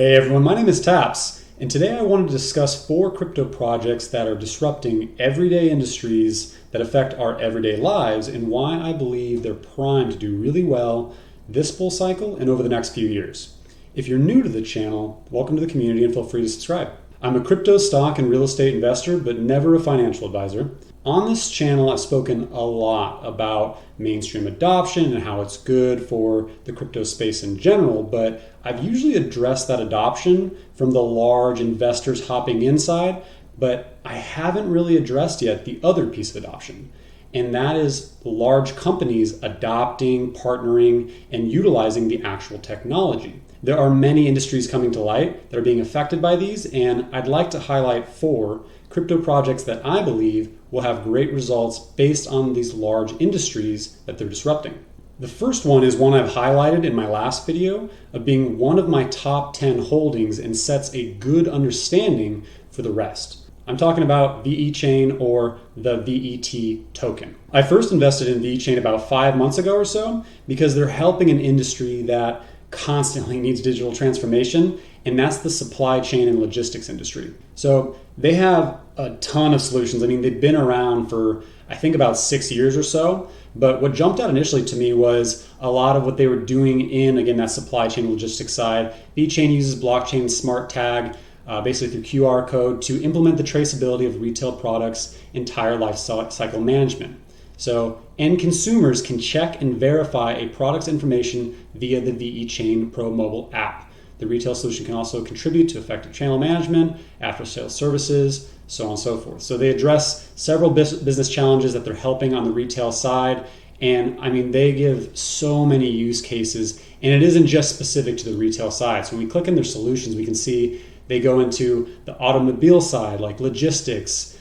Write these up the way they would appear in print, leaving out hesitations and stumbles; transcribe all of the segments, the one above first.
Hey everyone, my name is Taps, and today I wanted to discuss 4 crypto projects that are disrupting everyday industries that affect our everyday lives and why I believe they're primed to do really well this bull cycle and over the next few years. If you're new to the channel, welcome to the community and feel free to subscribe. I'm a crypto, stock, and real estate investor, but never a financial advisor. On this channel, I've spoken a lot about mainstream adoption and how it's good for the crypto space in general, but I've usually addressed that adoption from the large investors hopping inside, but I haven't really addressed yet the other piece of adoption, and that is large companies adopting, partnering, and utilizing the actual technology. There are many industries coming to light that are being affected by these, and I'd like to highlight 4 crypto projects that I believe will have great results based on these large industries that they're disrupting. The first one is one I've highlighted in my last video of being one of my top 10 holdings and sets a good understanding for the rest. I'm talking about VeChain, or the VET token. I first invested in VeChain about 5 months ago or so because they're helping an industry that constantly needs digital transformation, and that's the supply chain and logistics industry. So they have a ton of solutions. I mean, they've been around for, I think, about 6 years or so. But what jumped out initially to me was a lot of what they were doing in, again, that supply chain logistics side. VeChain uses blockchain smart tag, basically through QR code, to implement the traceability of retail products' entire life cycle management. So end consumers can check and verify a product's information via the VeChain Pro mobile app. The retail solution can also contribute to effective channel management, after-sales services, so on and so forth. So they address several business challenges that they're helping on the retail side. And I mean, they give so many use cases, and it isn't just specific to the retail side. So when we click in their solutions, we can see they go into the automobile side, like logistics,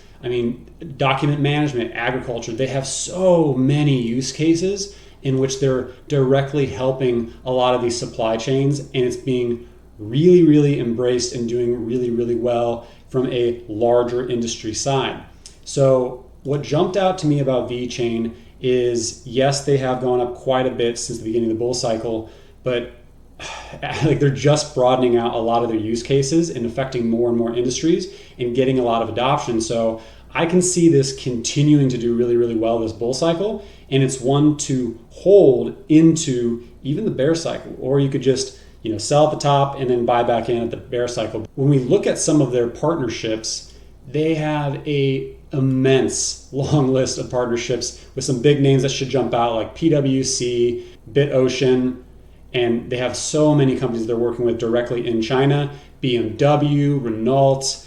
document management, agriculture. They have so many use cases in which they're directly helping a lot of these supply chains, and it's being really, really embraced and doing really, really well from a larger industry side. So what jumped out to me about VeChain is, yes, they have gone up quite a bit since the beginning of the bull cycle, but like they're just broadening out a lot of their use cases and affecting more and more industries and getting a lot of adoption. So I can see this continuing to do really, really well this bull cycle, and it's one to hold into even the bear cycle, or you could just sell at the top and then buy back in at the bear cycle. When we look at some of their partnerships, they have a immense long list of partnerships with some big names that should jump out, like PwC, BitOcean, and they have so many companies they're working with directly in China, BMW, Renault.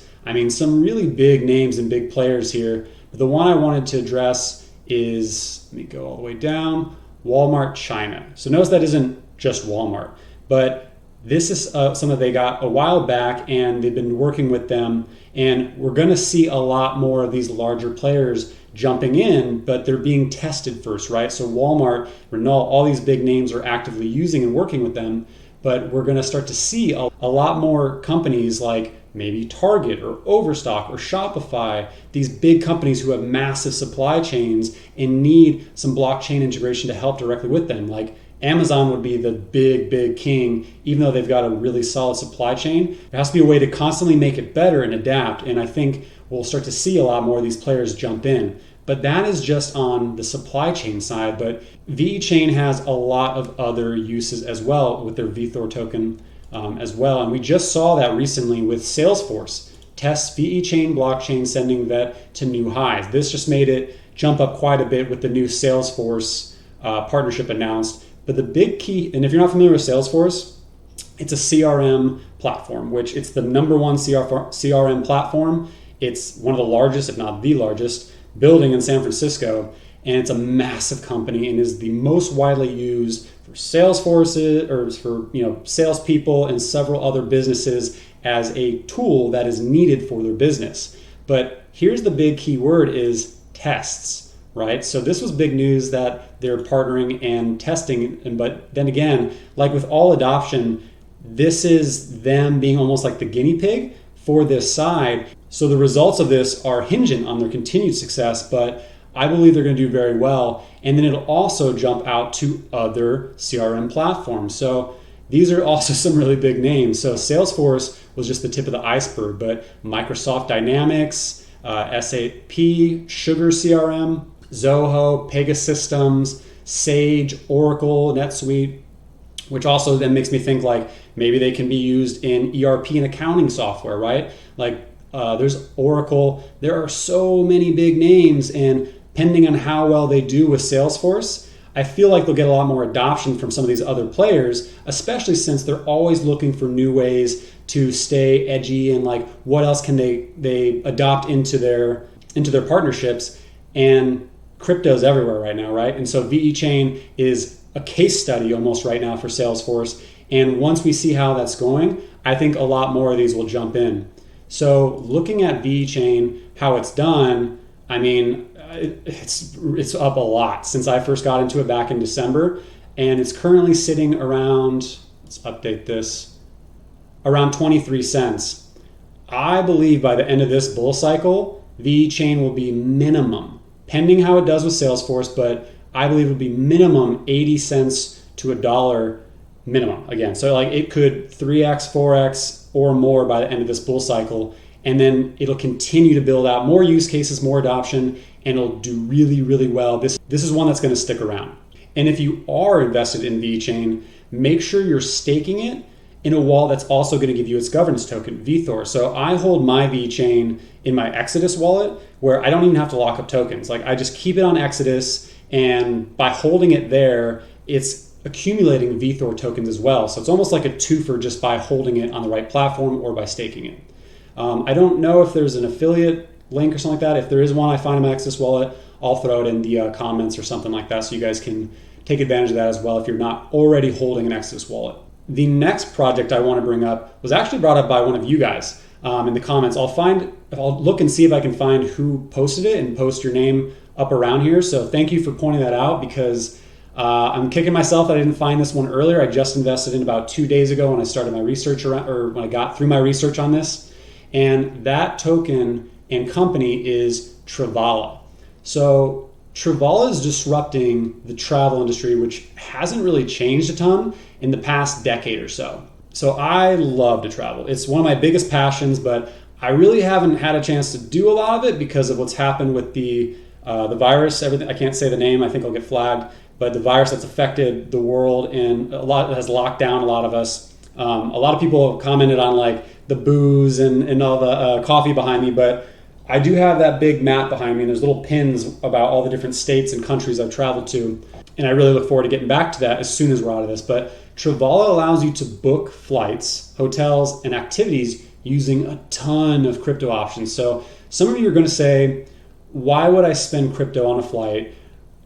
Some really big names and big players here. But the one I wanted to address is, let me go all the way down, Walmart China. So notice that isn't just Walmart, but this is something they got a while back, and they've been working with them. And we're going to see a lot more of these larger players jumping in, but they're being tested first, right? So Walmart, Renault, all these big names are actively using and working with them, but we're going to start to see a lot more companies like maybe Target or Overstock or Shopify, these big companies who have massive supply chains and need some blockchain integration to help directly with them. Like Amazon would be the big king, even though they've got a really solid supply chain. There has to be a way to constantly make it better and adapt, and I think we'll start to see a lot more of these players jump in. But that is just on the supply chain side, but VeChain has a lot of other uses as well with their VeThor token as well. And we just saw that recently with Salesforce. Tests VeChain blockchain sending VET to new highs. This just made it jump up quite a bit with the new Salesforce partnership announced. But the big key, and if you're not familiar with Salesforce, it's a CRM platform, which it's the number one CRM platform. It's one of the largest, if not the largest, building in San Francisco, and it's a massive company and is the most widely used for Salesforce or for salespeople and several other businesses as a tool that is needed for their business. But here's the big key word is tests, right? So this was big news that they're partnering and testing, but then again, like with all adoption, this is them being almost like the guinea pig for this side. So the results of this are hinging on their continued success, but I believe they're going to do very well. And then it'll also jump out to other CRM platforms. So these are also some really big names. So Salesforce was just the tip of the iceberg, but Microsoft Dynamics, SAP, Sugar CRM, Zoho, Pegasystems, Sage, Oracle, NetSuite, which also then makes me think like maybe they can be used in ERP and accounting software, right? Like there's Oracle. There are so many big names, and depending on how well they do with Salesforce, I feel like they'll get a lot more adoption from some of these other players, especially since they're always looking for new ways to stay edgy and like what else can they adopt into their partnerships. And crypto's everywhere right now, right? And so VE Chain is a case study almost right now for Salesforce. And once we see how that's going, I think a lot more of these will jump in. So looking at VE Chain, how it's done, I mean, it's up a lot since I first got into it back in December, and it's currently sitting around, let's update this, around 23 cents. I believe by the end of this bull cycle, VE Chain will be minimum, pending how it does with Salesforce, but I believe it will be minimum 80 cents to $1 minimum again. So like it could 3x, 4x or more by the end of this bull cycle, and then it'll continue to build out more use cases, more adoption, and it'll do really, really well. This is one that's going to stick around. And if you are invested in VE Chain, make sure you're staking it in a wallet that's also going to give you its governance token, VeThor. So I hold my VE Chain in my Exodus wallet, where I don't even have to lock up tokens. Like I just keep it on Exodus, and by holding it there, it's accumulating VeThor tokens as well. So it's almost like a twofer just by holding it on the right platform or by staking it. I don't know if there's an affiliate link or something like that. If there is one I find in my Exodus wallet, I'll throw it in the comments or something like that, so you guys can take advantage of that as well if you're not already holding an Exodus wallet. The next project I want to bring up was actually brought up by one of you guys in the comments. I'll look and see if I can find who posted it and post your name up around here. So thank you for pointing that out, because I'm kicking myself that I didn't find this one earlier. I just invested in about 2 days ago when I started my research when I got through my research on this. And that token and company is Travala. So Travala is disrupting the travel industry, which hasn't really changed a ton in the past decade or so. So I love to travel. It's one of my biggest passions, but I really haven't had a chance to do a lot of it because of what's happened with the virus. Everything, I can't say the name, I think I'll get flagged, but the virus that's affected the world and has locked down a lot of us. A lot of people have commented on like the booze and all the coffee behind me, but I do have that big map behind me, and there's little pins about all the different states and countries I've traveled to, and I really look forward to getting back to that as soon as we're out of this. But Travala allows you to book flights, hotels, and activities using a ton of crypto options. So some of you are going to say, why would I spend crypto on a flight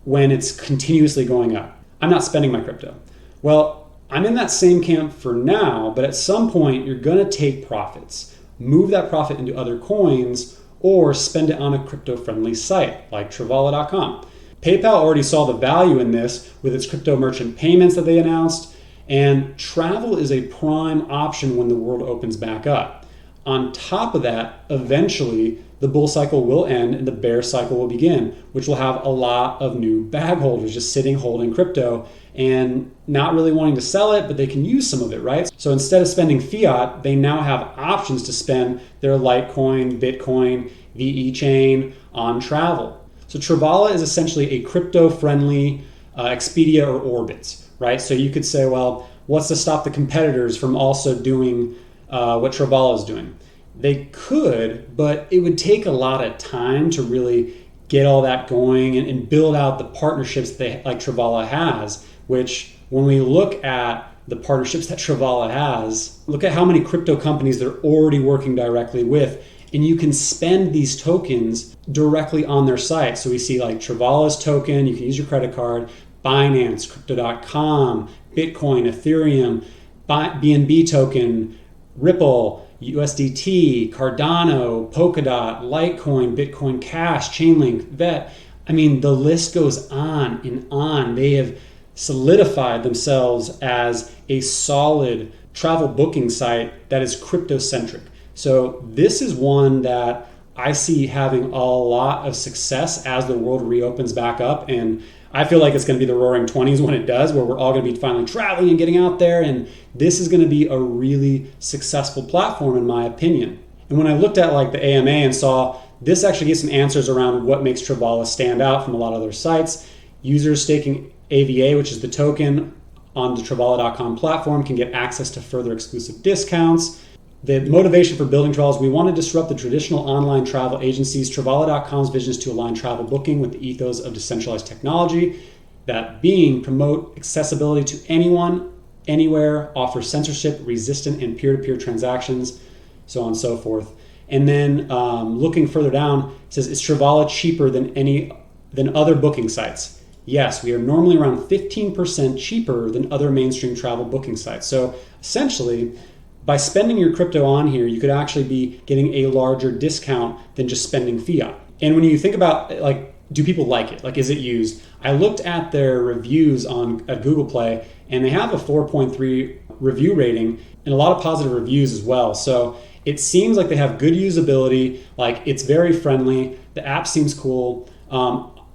when it's continuously going up? I'm not spending my crypto. Well, I'm in that same camp for now, but at some point you're going to take profits, move that profit into other coins, or spend it on a crypto-friendly site like Travala.com. PayPal already saw the value in this with its crypto merchant payments that they announced, and travel is a prime option when the world opens back up. On top of that, eventually the bull cycle will end and the bear cycle will begin, which will have a lot of new bag holders just sitting holding crypto and not really wanting to sell it, but they can use some of it, right? So instead of spending fiat, they now have options to spend their Litecoin, Bitcoin, VE Chain on travel. So Travala is essentially a crypto-friendly Expedia or Orbitz, right? So you could say, well, what's to stop the competitors from also doing what Travala is doing? They could, but it would take a lot of time to really get all that going and build out the partnerships like Travala has, which when we look at the partnerships that Travala has, look at how many crypto companies they're already working directly with, and you can spend these tokens directly on their site. So we see like Travala's token, you can use your credit card, Binance, Crypto.com, Bitcoin, Ethereum, BNB token, Ripple, USDT, Cardano, Polkadot, Litecoin, Bitcoin Cash, Chainlink, Veve. I mean, the list goes on and on. They have solidified themselves as a solid travel booking site that is crypto-centric. So this is one that I see having a lot of success as the world reopens back up. And I feel like it's going to be the roaring 20s when it does, where we're all going to be finally traveling and getting out there. And this is going to be a really successful platform, in my opinion. And when I looked at like the AMA and saw this actually gets some answers around what makes Travala stand out from a lot of other sites. Users staking AVA, which is the token on the Travala.com platform, can get access to further exclusive discounts. The motivation for building Travala is we want to disrupt the traditional online travel agencies. Travala.com's vision is to align travel booking with the ethos of decentralized technology. That being, promote accessibility to anyone, anywhere, offer censorship-resistant and peer-to-peer transactions, so on and so forth. And then looking further down, it says, is Travala cheaper than other booking sites? Yes, we are normally around 15% cheaper than other mainstream travel booking sites. So essentially, by spending your crypto on here, you could actually be getting a larger discount than just spending fiat. And when you think about, like, do people like it? Like, is it used? I looked at their reviews at Google Play, and they have a 4.3 review rating and a lot of positive reviews as well. So it seems like they have good usability, like it's very friendly, the app seems cool.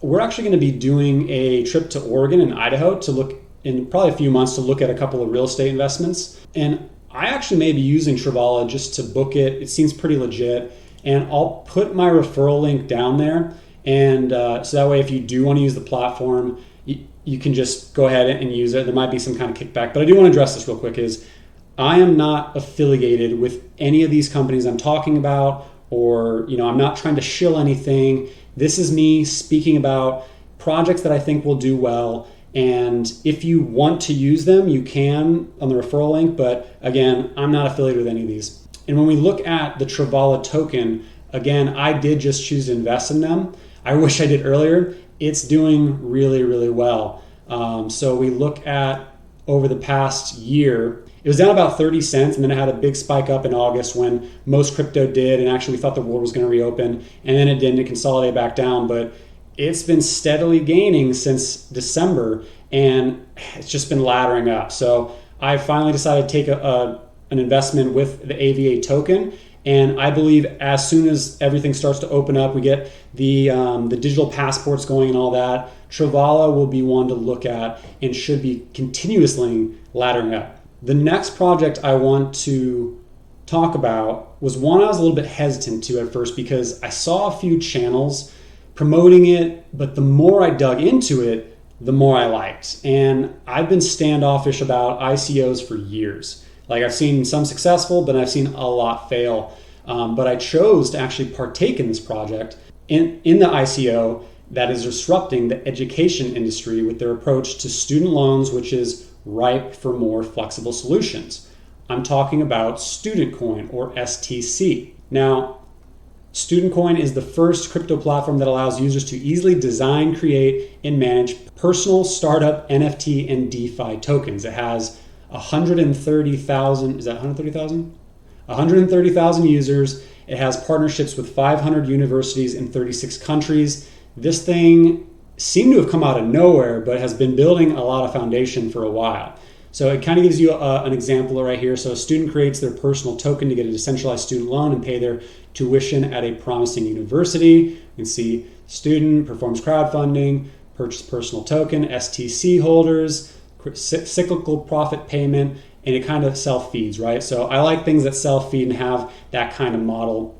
We're actually going to be doing a trip to Oregon and Idaho to look in probably a few months to look at a couple of real estate investments. And I actually may be using Travala just to book it. It seems pretty legit. And I'll put my referral link down there. And so that way, if you do want to use the platform, you can just go ahead and use it. There might be some kind of kickback. But I do want to address this real quick is I am not affiliated with any of these companies I'm talking about, or I'm not trying to shill anything. This is me speaking about projects that I think will do well. And if you want to use them, you can on the referral link. But again, I'm not affiliated with any of these. And when we look at the Travala token, again, I did just choose to invest in them. I wish I did earlier. It's doing really, really well. So we look at over the past year, it was down about 30 cents, and then it had a big spike up in August when most crypto did, and actually we thought the world was going to reopen, and then it didn't. It consolidated back down, but it's been steadily gaining since December, and it's just been laddering up. So I finally decided to take an investment with the AVA token, and I believe as soon as everything starts to open up, we get the digital passports going and all that, Travala will be one to look at and should be continuously laddering up. The next project I want to talk about was one I was a little bit hesitant to at first because I saw a few channels promoting it, but the more I dug into it, the more I liked. And I've been standoffish about ICOs for years. Like I've seen some successful, but I've seen a lot fail. But I chose to actually partake in this project in the ICO that is disrupting the education industry with their approach to student loans, which is ripe for more flexible solutions. I'm talking about Student Coin, or STC. Now, Student Coin is the first crypto platform that allows users to easily design, create, and manage personal startup NFT and DeFi tokens. It has 130,000, is that 130,000? 130,000 users. It has partnerships with 500 universities in 36 countries. This thing seemed to have come out of nowhere, but has been building a lot of foundation for a while. So it kind of gives you an example right here. So a student creates their personal token to get a decentralized student loan and pay their tuition at a promising university. You can see student performs crowdfunding, purchase personal token, STC holders, cyclical profit payment, and it kind of self-feeds, right? So I like things that self-feed and have that kind of model.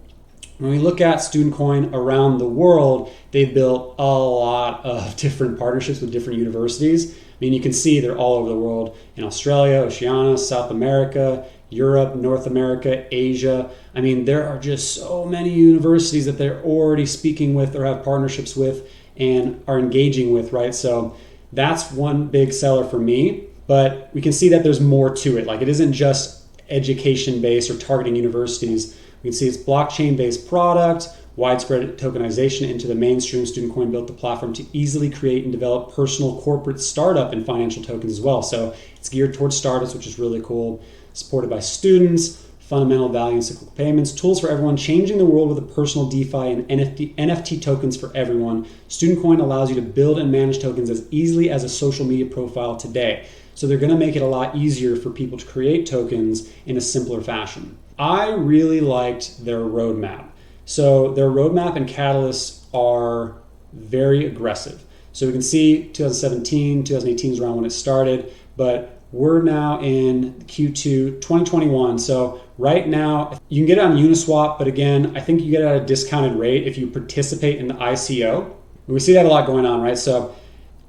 When we look at Student Coin around the world, they've built a lot of different partnerships with different universities. I mean, you can see they're all over the world, in Australia, Oceania, South America, Europe, North America, Asia. I mean, there are just so many universities that they're already speaking with or have partnerships with and are engaging with, right? So that's one big seller for me. But we can see that there's more to it. Like it isn't just education-based or targeting universities. We can see it's blockchain-based product, widespread tokenization into the mainstream. Student Coin built the platform to easily create and develop personal, corporate, startup, and financial tokens as well. So it's geared towards startups, which is really cool. Supported by students, fundamental value and cyclical payments, tools for everyone, changing the world with a personal DeFi and NFT tokens for everyone. Student Coin allows you to build and manage tokens as easily as a social media profile today. So they're going to make it a lot easier for people to create tokens in a simpler fashion. I really liked their roadmap. So their roadmap and catalysts are very aggressive. So we can see 2017, 2018 is around when it started, but we're now in Q2 2021. So right now, you can get it on Uniswap, but again, I think you get it at a discounted rate if you participate in the ICO. And we see that a lot going on, right? So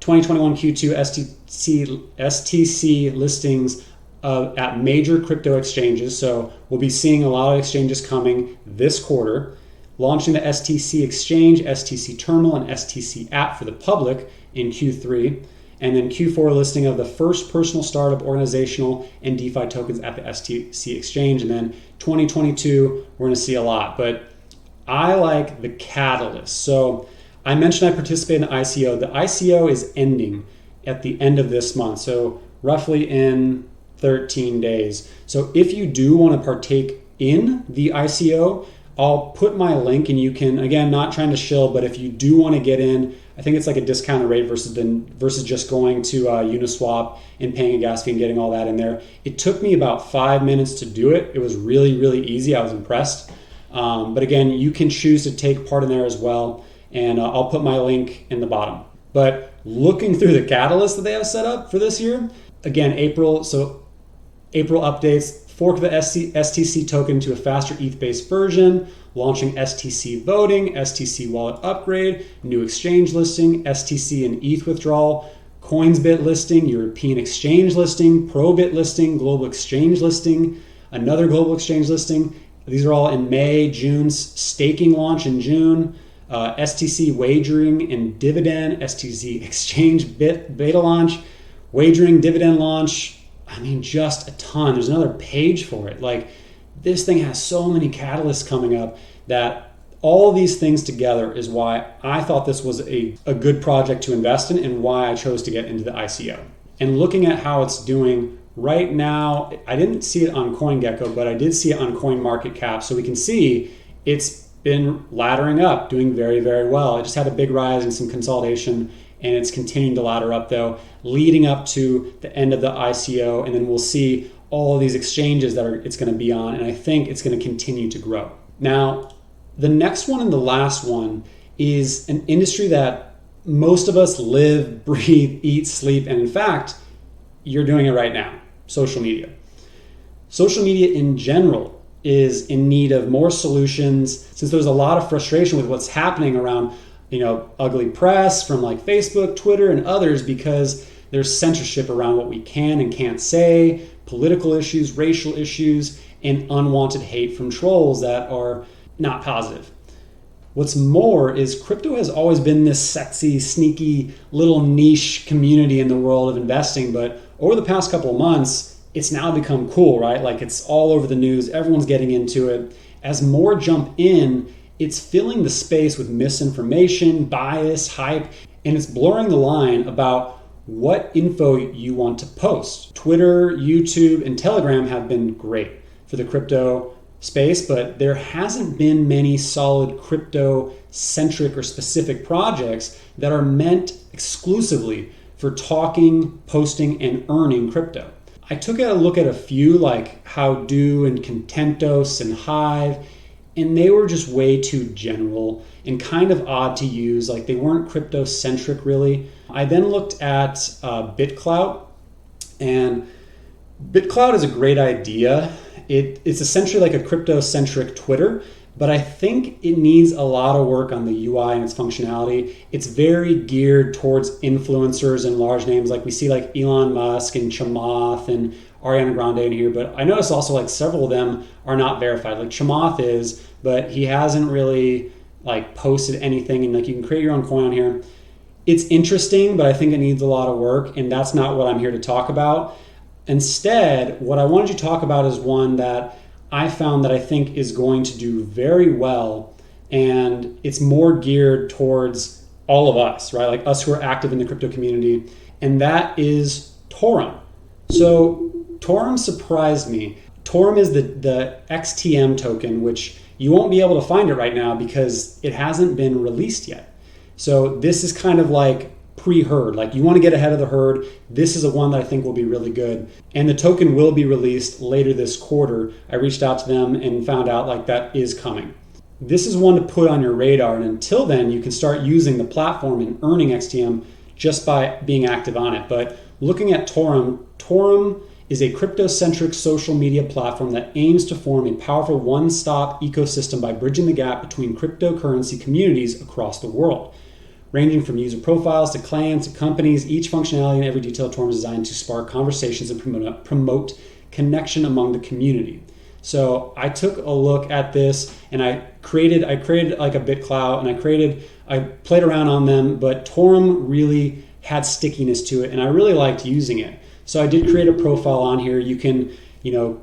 2021 Q2 STC listings at major crypto exchanges. So we'll be seeing a lot of exchanges coming this quarter, launching the STC exchange, STC terminal, and STC app for the public in Q3. And then Q4 listing of the first personal startup, organizational, and DeFi tokens at the STC exchange. And then 2022, we're going to see a lot. But I like the catalyst. So I mentioned I participate in the ICO. The ICO is ending at the end of this month, so roughly in 13 days. So if you do want to partake in the ICO, I'll put my link and you can, again, not trying to shill, but if you do want to get in, I think it's like a discounted rate versus just going to Uniswap and paying a gas fee and getting all that in there. It took me about 5 minutes to do it. It was really, really easy. I was impressed. But again, you can choose to take part in there as well. And I'll put my link in the bottom. But looking through the catalyst that they have set up for this year, again, April updates, fork the STC token to a faster ETH-based version, launching STC voting, STC wallet upgrade, new exchange listing, STC and ETH withdrawal, CoinsBit listing, European exchange listing, Probit listing, global exchange listing, another global exchange listing. These are all in May, June, staking launch in June, STC wagering and dividend, STC exchange beta launch, wagering dividend launch. I mean, just a ton. There's another page for it. Like, this thing has so many catalysts coming up that all these things together is why I thought this was a good project to invest in and why I chose to get into the ICO. And looking at how it's doing right now, I didn't see it on CoinGecko, but I did see it on CoinMarketCap. So we can see it's been laddering up, doing very, very well. It just had a big rise and some consolidation, and it's continuing to ladder up though, leading up to the end of the ICO, and then we'll see all of these exchanges that it's going to be on, and I think it's going to continue to grow. Now, the next one and the last one is an industry that most of us live, breathe, eat, sleep, and in fact, you're doing it right now, social media. Social media in general is in need of more solutions, since there's a lot of frustration with what's happening around, ugly press from like Facebook, Twitter, and others, because there's censorship around what we can and can't say, political issues, racial issues, and unwanted hate from trolls that are not positive. What's more is crypto has always been this sexy, sneaky little niche community in the world of investing, but over the past couple of months, it's now become cool, right? Like, it's all over the news. Everyone's getting into it. As more jump in, it's filling the space with misinformation, bias, hype, and it's blurring the line about what info you want to post. Twitter, YouTube, and Telegram have been great for the crypto space, but there hasn't been many solid crypto-centric or specific projects that are meant exclusively for talking, posting, and earning crypto. I took a look at a few like Howdo and Contentos and Hive, and they were just way too general and kind of odd to use. Like, they weren't crypto centric really. I then looked at BitClout, and BitClout is a great idea. It's essentially like a crypto centric Twitter, but I think it needs a lot of work on the UI and its functionality. It's very geared towards influencers and large names. Like, we see like Elon Musk and Chamath and Ariana Grande in here, but I noticed also like several of them are not verified. Like Chamath is, but he hasn't really like posted anything, and like you can create your own coin on here. It's interesting, but I think it needs a lot of work, and that's not what I'm here to talk about. Instead, what I wanted you to talk about is one that I found that I think is going to do very well, and it's more geared towards all of us, right? Like us who are active in the crypto community, and that is Torum. So Torum surprised me. Torum is the XTM token, which you won't be able to find it right now because it hasn't been released yet. So this is kind of like pre-herd, like you want to get ahead of the herd. This is a one that I think will be really good. And the token will be released later this quarter. I reached out to them and found out like that is coming. this is one to put on your radar. And until then, you can start using the platform and earning XTM just by being active on it. But looking at Torum is a crypto-centric social media platform that aims to form a powerful one-stop ecosystem by bridging the gap between cryptocurrency communities across the world. Ranging from user profiles to clans to companies, each functionality and every detail of Torum is designed to spark conversations and promote connection among the community. So I took a look at this and I created like a BitClout, and I played around on them, but Torum really had stickiness to it and I really liked using it. So I did create a profile on here. You can,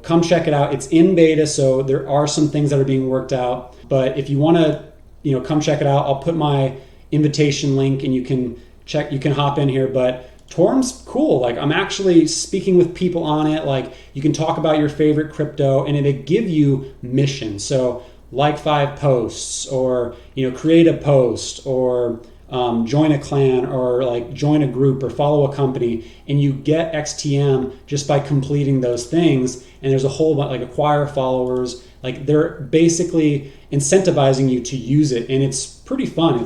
come check it out. It's in beta, so there are some things that are being worked out. But if you want to, come check it out, I'll put my invitation link and you can hop in here. But Torum's cool. Like, I'm actually speaking with people on it. Like, you can talk about your favorite crypto and it'll give you missions. So like 5 posts, or create a post, or join a clan, or like join a group, or follow a company, and you get XTM just by completing those things. And there's a whole bunch, like acquire followers. Like, they're basically incentivizing you to use it, and it's pretty fun.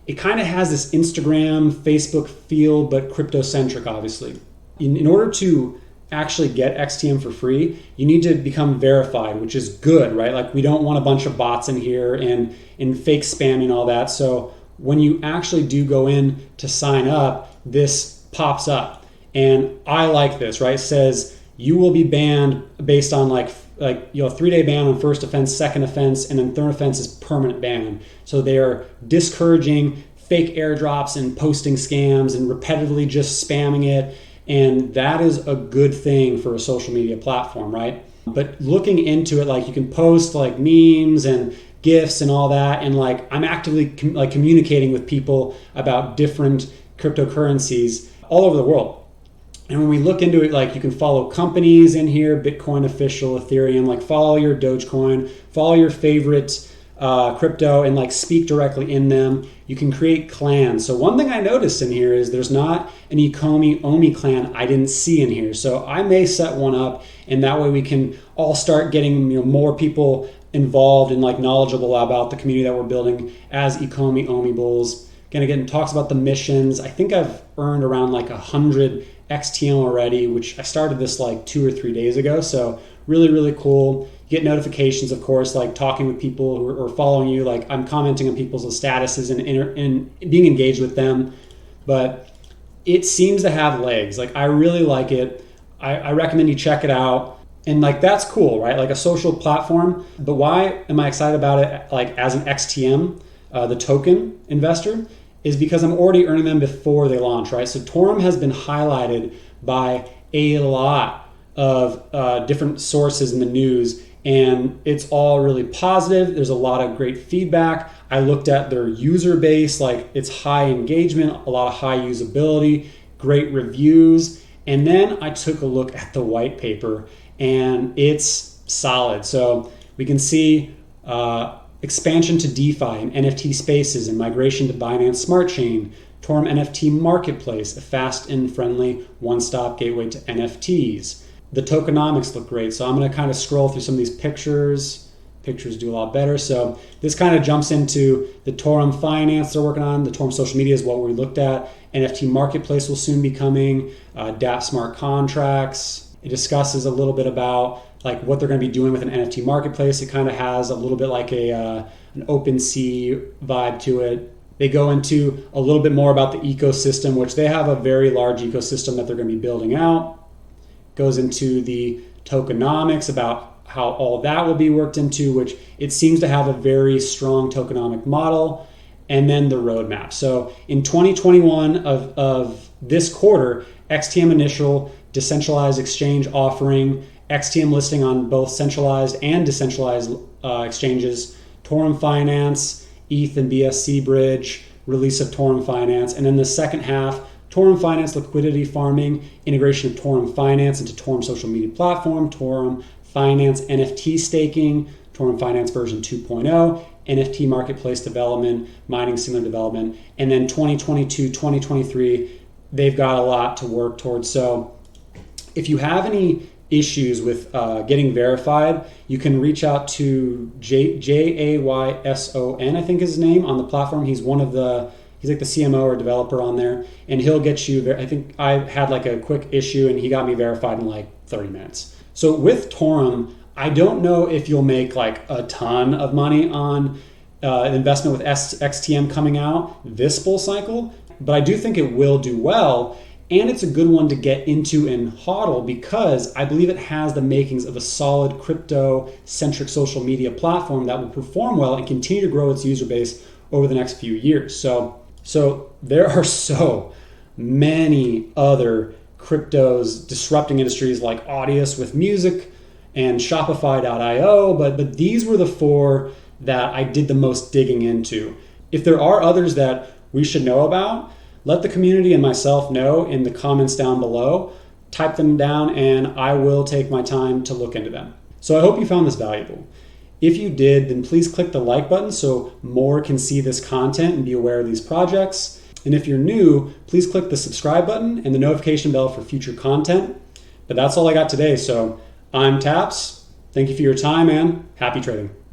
It kind of has this Instagram, Facebook feel, but crypto-centric, obviously. In order to actually get XTM for free, you need to become verified, which is good, right? Like, we don't want a bunch of bots in here and fake spamming all that. So when you actually do go in to sign up, this pops up. And I like this, right? It says you will be banned based on like 3-day ban on first offense, second offense, and then third offense is permanent ban. So they're discouraging fake airdrops and posting scams and repetitively just spamming it. And that is a good thing for a social media platform, right? But looking into it, like, you can post like memes and GIFs and all that. And like, I'm actively communicating with people about different cryptocurrencies all over the world. And when we look into it, like, you can follow companies in here, Bitcoin official, Ethereum, like follow your Dogecoin, follow your favorite crypto, and like speak directly in them. You can create clans. So one thing I noticed in here is there's not an Ecomi Omi clan I didn't see in here. So I may set one up, and that way we can all start getting more people involved and like knowledgeable about the community that we're building as Ecomi Omi Bulls. Again, talks about the missions. I think I've earned around like 100 XTM already, which I started this like 2 or 3 days ago. So really, really cool. You get notifications, of course, like talking with people who are following you. Like, I'm commenting on people's statuses and being engaged with them. But it seems to have legs. Like, I really like it. I recommend you check it out. And like, that's cool, right? Like a social platform. But why am I excited about it? Like, as an XTM, the token investor, is because I'm already earning them before they launch, right? So Torum has been highlighted by a lot of different sources in the news, and it's all really positive. There's a lot of great feedback. I looked at their user base, like, it's high engagement, a lot of high usability, great reviews. And then I took a look at the white paper, and it's solid. So we can see expansion to DeFi and NFT spaces and migration to Binance Smart Chain, Torum NFT Marketplace, a fast and friendly one-stop gateway to NFTs. The tokenomics look great. So I'm going to kind of scroll through some of these pictures. Pictures do a lot better. So this kind of jumps into the Torum Finance they're working on. The Torum Social Media is what we looked at. NFT Marketplace will soon be coming. DApp Smart Contracts. It discusses a little bit about like what they're going to be doing with an NFT marketplace. It kind of has a little bit like an OpenSea vibe to it. They go into a little bit more about the ecosystem, which they have a very large ecosystem that they're going to be building out. Goes into the tokenomics about how all that will be worked into, which it seems to have a very strong tokenomic model. And then the roadmap. So in 2021 of this quarter, XTM initial decentralized exchange offering, XTM listing on both centralized and decentralized exchanges, Torum Finance, ETH and BSC bridge, release of Torum Finance, and then the second half, Torum Finance liquidity farming, integration of Torum Finance into Torum social media platform, Torum Finance NFT staking, Torum Finance version 2.0, NFT marketplace development, mining simular development, and then 2022, 2023, they've got a lot to work towards. So if you have any issues with getting verified, you can reach out to Jayson, I think is his name, on the platform. He's like the CMO or developer on there, and he'll get you. I think I had like a quick issue, and he got me verified in like 30 minutes. So with Torum, I don't know if you'll make like a ton of money on an investment with XTM coming out this bull cycle, but I do think it will do well. And it's a good one to get into and hodl because I believe it has the makings of a solid crypto-centric social media platform that will perform well and continue to grow its user base over the next few years. So there are so many other cryptos disrupting industries like Audius with music and Shopify.io, but these were the four that I did the most digging into. If there are others that we should know about, let the community and myself know in the comments down below. Type them down and I will take my time to look into them. So I hope you found this valuable. If you did, then please click the like button so more can see this content and be aware of these projects. And if you're new, please click the subscribe button and the notification bell for future content. But that's all I got today. So I'm Taps. Thank you for your time and happy trading.